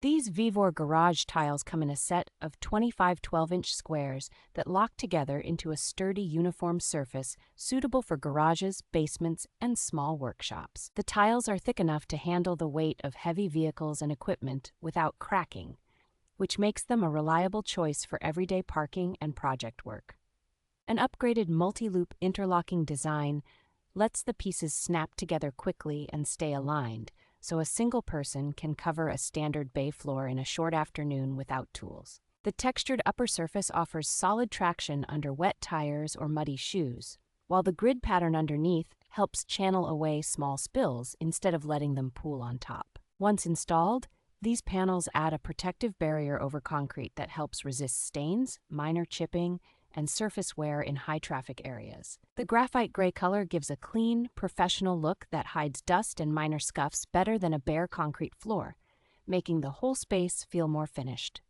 These VEVOR Garage Tiles come in a set of 25 12-inch squares that lock together into a sturdy uniform surface suitable for garages, basements, and small workshops. The tiles are thick enough to handle the weight of heavy vehicles and equipment without cracking, which makes them a reliable choice for everyday parking and project work. An upgraded multi-loop interlocking design lets the pieces snap together quickly and stay aligned, so a single person can cover a standard bay floor in a short afternoon without tools. The textured upper surface offers solid traction under wet tires or muddy shoes, while the grid pattern underneath helps channel away small spills instead of letting them pool on top. Once installed, these panels add a protective barrier over concrete that helps resist stains, minor chipping, and surface wear in high-traffic areas. The graphite gray color gives a clean, professional look that hides dust and minor scuffs better than a bare concrete floor, making the whole space feel more finished.